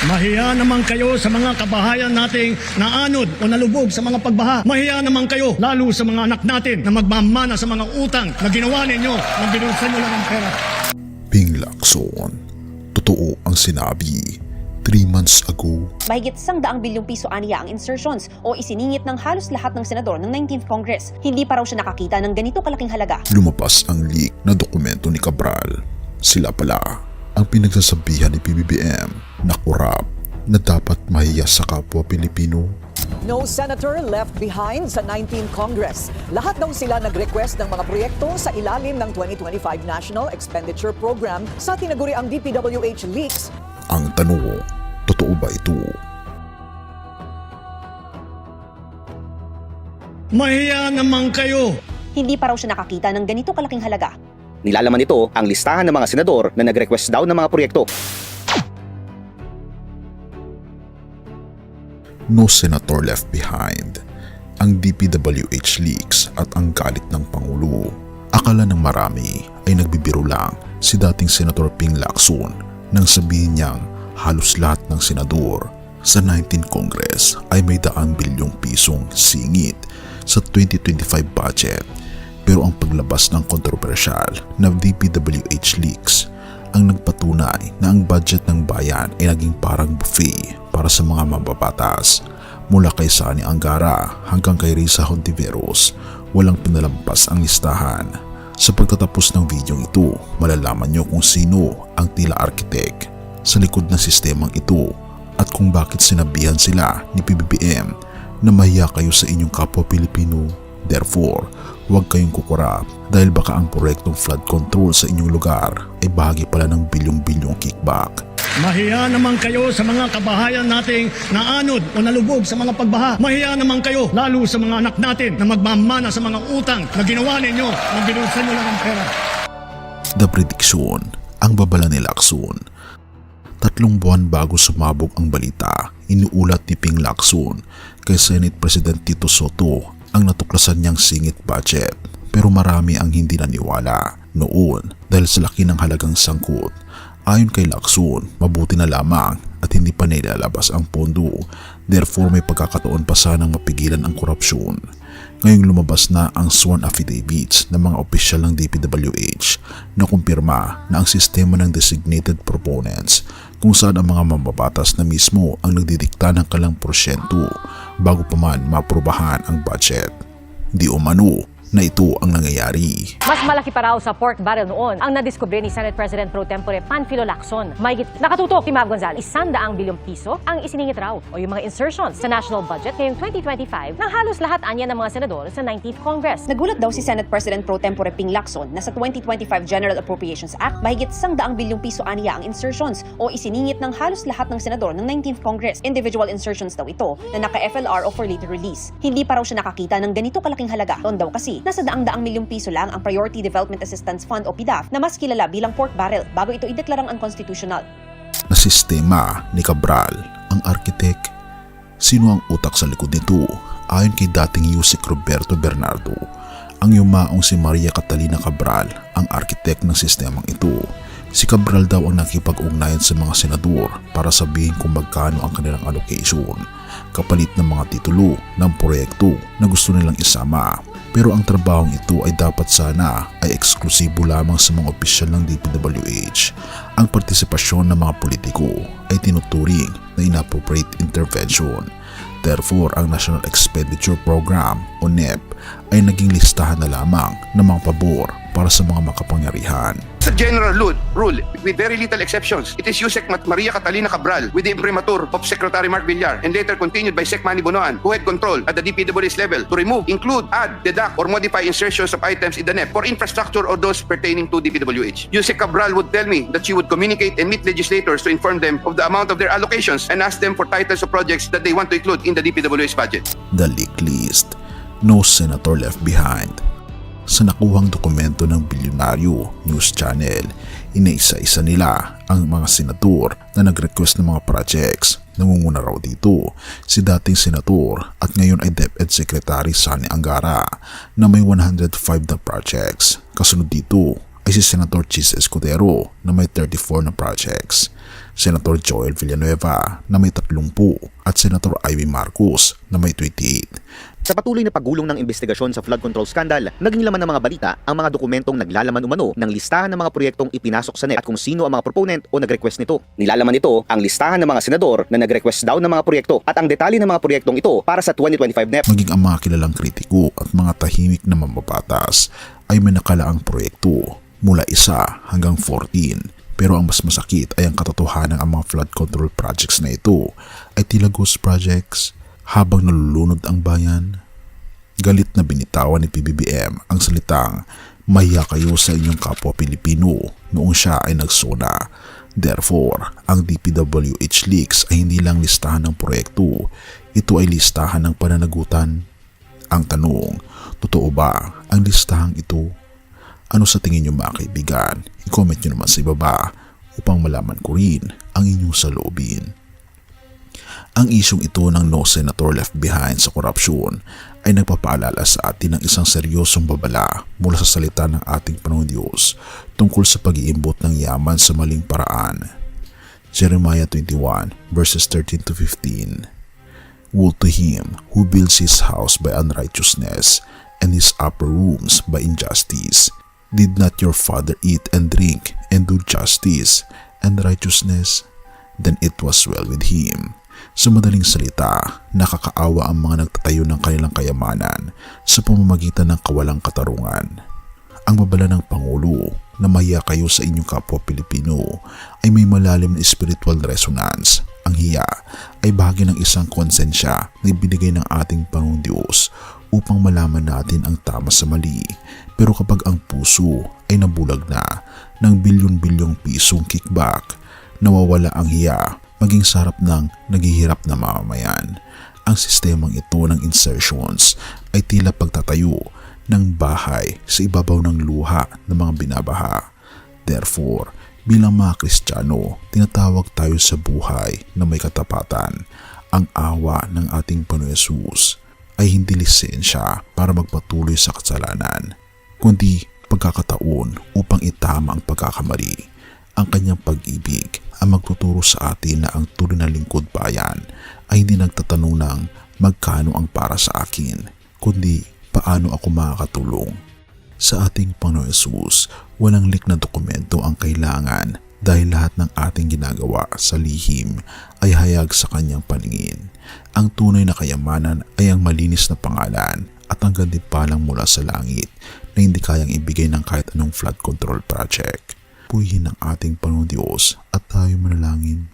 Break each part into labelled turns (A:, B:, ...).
A: Mahiya naman kayo sa mga kabahayan nating naanod o nalubog sa mga pagbaha. Mahiya naman kayo lalo sa mga anak natin na magmamana sa mga utang na ginawa ninyo nang binulsan nyo lang ang pera.
B: Ping Lacson, totoo ang sinabi 3 months ago.
C: Mahigit 100 bilyong piso aniya ang insertions o isiningit ng halos lahat ng senador ng 19th Congress. Hindi pa raw siya nakakita ng ganito kalaking halaga.
B: Lumabas ang leak na dokumento ni Cabral. Sila pala ang pinagsasabihan ni PBBM na korap na dapat mahiya sa kapwa Pilipino.
D: No senator left behind sa 19th Congress. Lahat daw sila nag-request ng mga proyekto sa ilalim ng 2025 National Expenditure Program sa tinaguriang DPWH leaks.
B: Ang tanong, totoo ba ito?
A: Mahiya naman kayo.
C: Hindi pa raw siya nakakita ng ganito kalaking halaga.
E: Nilalaman nito ang listahan ng mga senador na nag-request daw ng mga proyekto.
B: No senator left behind. Ang DPWH leaks at ang galit ng Pangulo. Akala ng marami ay nagbibiro lang si dating Senator Ping Lacson nang sabihin niyang halos lahat ng senador sa 19th Congress ay may 100 bilyong pisong singit sa 2025 budget. Pero ang paglabas ng kontrobersyal na DPWH leaks ang nagpatunay na ang budget ng bayan ay naging parang buffet para sa mga mababatas. Mula kay Sani Angara hanggang kay Risa Hontiveros, walang pinalampas ang listahan. Sa pagtatapos ng video ito, malalaman nyo kung sino ang tila arkitek sa likod ng sistemang ito at kung bakit sinabihan sila ni PBBM na mahiya kayo sa inyong kapwa Pilipino. Therefore, huwag kayong kukurap dahil baka ang proyektong flood control sa inyong lugar ay bahagi pala ng bilyong-bilyong kickback.
A: Mahiya naman kayo sa mga kabahayan nating naanod o nalubog sa mga pagbaha. Mahiya naman kayo lalo sa mga anak natin na magmamana sa mga utang na ginawa ninyo nang binulsan nyo lang ang pera.
B: The prediction, ang babala ni Lacson. 3 buwan bago sumabog ang balita, inuulat ni Ping Lacson kay Senate President Tito Soto ang natuklasan niyang singit budget. Pero marami ang hindi naniwala noon dahil sa laki ng halagang sangkot. Ayon kay Lacson, mabuti na lamang at hindi pa nilalabas ang pondo. Therefore may pagkakataon pa sanang mapigilan ang korupsyon. Ngayong lumabas na ang sworn affidavits ng mga opisyal ng DPWH na kumpirma na ang sistema ng designated proponents kung saan ang mga mambabatas na mismo ang nagdidikta ng kalang porsyento bago pa man maaprubahan ang budget. Di umano na ito ang nangyayari.
F: Mas malaki pa raw sa pork barrel noon ang nadiskubre ni Senate President Pro Tempore Panfilo Lacson. Mahigit nakatutok ni Mag Gonzales, 100 bilyong piso ang isiningit raw o yung mga insertions sa national budget ngayong 2025 ng halos lahat anya ng mga senador sa 19th Congress.
C: Nagulat daw si Senate President Pro Tempore Ping Lacson na sa 2025 General Appropriations Act, mahigit 100 bilyong piso aniya ang insertions o isiningit ng halos lahat ng senador ng 19th Congress. Individual insertions daw ito na naka-FLR o for later release. Hindi pa raw siya nakakita ng ganito kalaking halaga. Doon daw kasi nasa daang-daang milyong piso lang ang Priority Development Assistance Fund o PDAF na mas kilala bilang pork barrel bago ito ideklarang unconstitutional.
B: Na sistema ni Cabral ang arkitek. Sino ang utak sa likod nito? Ayon kay dating Yusek Roberto Bernardo, ang yumaong si Maria Catalina Cabral ang arkitek ng sistemang ito. Si Cabral daw ang nakipag-ugnayan sa mga senador para sabihin kung magkano ang kanilang allocation kapalit ng mga titulo ng proyekto na gusto nilang isama. Pero ang trabahong ito ay dapat sana ay eksklusibo lamang sa mga opisyal ng DPWH. Ang partisipasyon ng mga politiko ay tinuturing na inappropriate intervention. Therefore, ang National Expenditure Program o NEP ay naging listahan na lamang ng mga pabor para sa mga makapangyarihan.
G: It's a general rule with very little exceptions. It is Yusek Maria Catalina Cabral with the imprimatur of Secretary Mark Villar and later continued by Sec Manny Bonoan, who had control at the DPWH level to remove, include, add, deduct, or modify insertions of items in the NEP for infrastructure or those pertaining to DPWH. Yusek Cabral would tell me that she would communicate and meet legislators to inform them of the amount of their allocations and ask them for titles of projects that they want to include in the DPWH budget.
B: The leak list. No senator left behind. Sa nakuhang dokumento ng Bilyonaryo News Channel, inaisa-isa nila ang mga senador na nag-request ng mga projects. Nangunguna raw dito si dating senador at ngayon ay DepEd Secretary Sani Angara na may 105 na projects. Kasunod dito ay si Senator Chis Escudero na may 34 na projects, Senator Joel Villanueva na may 30 at Senator Ivy Marcos na may 28.
E: Sa patuloy na paggulong ng investigasyon sa flood control scandal, naging laman ng mga balita ang mga dokumentong naglalaman umano ng listahan ng mga proyektong ipinasok sa NEP at kung sino ang mga proponent o nag-request nito. Nilalaman nito ang listahan ng mga senador na nag-request daw ng mga proyekto at ang detalye ng mga proyektong ito para sa 2025 NEP.
B: Maging ang mga kilalang kritiko at mga tahimik na mambabatas ay may nakalaang proyekto mula 1 hanggang 14. Pero ang mas masakit ay ang katotohanan ang mga flood control projects na ito ay tila ghost projects habang nalulunod ang bayan. Galit na binitawan ni PBBM ang salitang mahiya kayo sa inyong kapwa Pilipino noong siya ay nagsuna. Therefore, ang DPWH leaks ay hindi lang listahan ng proyekto, ito ay listahan ng pananagutan. Ang tanong, totoo ba ang listahang ito? Ano sa tingin niyo mga kaibigan? I-comment niyo naman sa ibaba upang malaman ko rin ang inyong saloobin. Ang isyong ito ng no senator left behind sa korupsyon ay nagpapaalala sa atin ng isang seryosong babala mula sa salita ng ating Panginoong Diyos tungkol sa pag-iimbot ng yaman sa maling paraan. Jeremiah 21 verses 13 to 15. Woe to him who builds his house by unrighteousness and his upper rooms by injustice. Did not your father eat and drink and do justice and righteousness? Then it was well with him. Sa madaling salita, nakakaawa ang mga nagtatayo ng kanilang kayamanan sa pamamagitan ng kawalang katarungan. Ang babala ng Pangulo na mahiya kayo sa inyong kapwa Pilipino ay may malalim na spiritual resonance. Ang hiya ay bahagi ng isang konsensya na ibinigay ng ating Panginoong Diyos upang malaman natin ang tama sa mali. Pero kapag ang puso ay nabulag na ng bilyon-bilyong pisong kickback, nawawala ang hiya maging sarap ng naghihirap na mamamayan. Ang sistemang ito ng insertions ay tila pagtatayo ng bahay sa ibabaw ng luha ng mga binabaha. Therefore, bilang mga Kristiyano, tinatawag tayo sa buhay na may katapatan. Ang awa ng ating Panginoon Hesus ay hindi lisensya para magpatuloy sa kasalanan, kundi pagkakataon upang itama ang pagkakamali. Ang kanyang pag-ibig ang magtuturo sa atin na ang tunay na lingkod bayan ay hindi nagtatanong ng magkano ang para sa akin, kundi paano ako makakatulong. Sa ating Panginoon Hesus, walang leak na dokumento ang kailangan dahil lahat ng ating ginagawa sa lihim ay hayag sa kanyang paningin. Ang tunay na kayamanan ay ang malinis na pangalan at ang gantimpalang mula sa langit na hindi kayang ibigay ng kahit anong flood control project. Purihin ang ating Panginoon Diyos at tayo manalangin.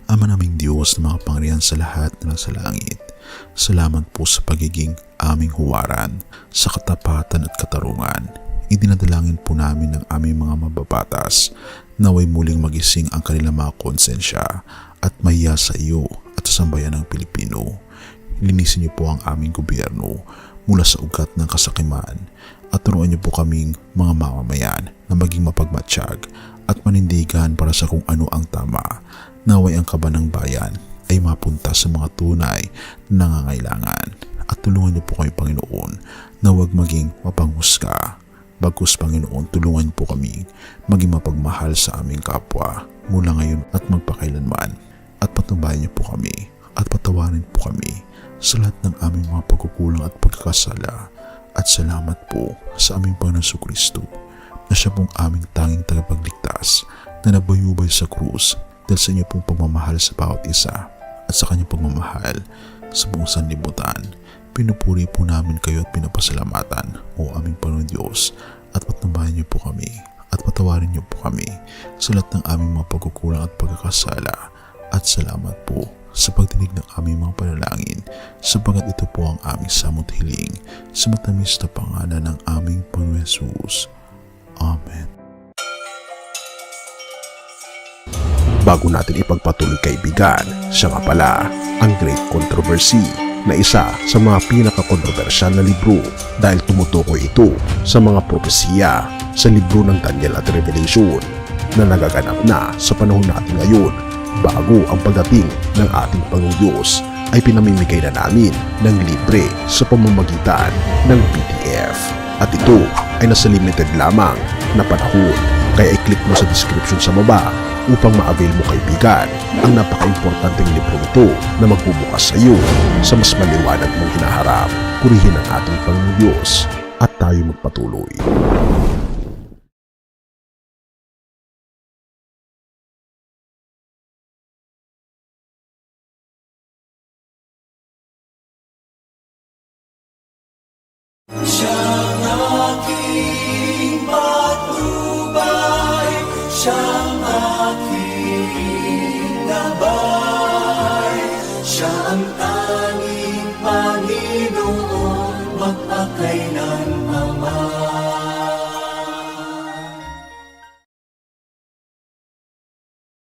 B: Ama naming Diyos na makapangyarihan sa lahat na nasa langit, salamat po sa pagiging aming huwaran, sa katapatan at katarungan. Idinadalangin po namin ang aming mga mababatas naway muling magising ang kanilang mga konsensya at mahiya sa iyo at sa sambayan ng Pilipino. Linisin niyo po ang aming gobyerno mula sa ugat ng kasakiman at turuan niyo po kaming mga mamamayan na maging mapagmatsyag at manindigan para sa kung ano ang tama. Naway ang kaba ng bayan ay mapunta sa mga tunay na nangangailangan at tulungan niyo po kami Panginoon na huwag maging mapanghusga. Bagkus Panginoon, tulungan niyo po kami maging mapagmahal sa aming kapwa mula ngayon at magpakailanman at patubayan niyo po kami at patawarin po kami sa lahat ng aming mga pagkukulang at pagkakasala. At salamat po sa aming Panginoon Kristo na siya pong aming tanging tagapagligtas na nabayubay sa krus dahil sa inyo pong pagmamahal sa bawat isa at sa kanyang pagmamahal sa buong sanlibutan. Pinupuri po namin kayo at pinapasalamatan o aming Panginoon Diyos at patnubayan niyo po kami at patawarin niyo po kami sa lahat ng aming mga pagkukulang at pagkakasala. At salamat po sa pagdinig ng aming mga panalangin sapagkat ito po ang aming samot hiling sa matamis na pangalan ng aming Panginoon Hesus. Amen.
H: Bago natin ipagpatuloy kaibigan, siya nga pala ang Great Controversy na isa sa mga pinaka-kontrobersyal na libro dahil tumutukoy ito sa mga propesiya sa libro ng Daniel at Revelation na nagaganap na sa panahon natin ngayon. Bago ang pagdating ng ating Panginoong Diyos ay pinamimigay na namin ng libre sa pamamagitan ng PDF. At ito ay nasa limited lamang na panahon. Kaya i-click mo sa description sa baba upang ma-avail mo kaibigan ang napaka-importanteng libro nito na magbubukas sa iyo sa mas maliwanag mong hinaharap. Purihin ang ating Panginoong Diyos at tayo magpatuloy.
I: Siya ang tanging Panginoon, magpakailanman.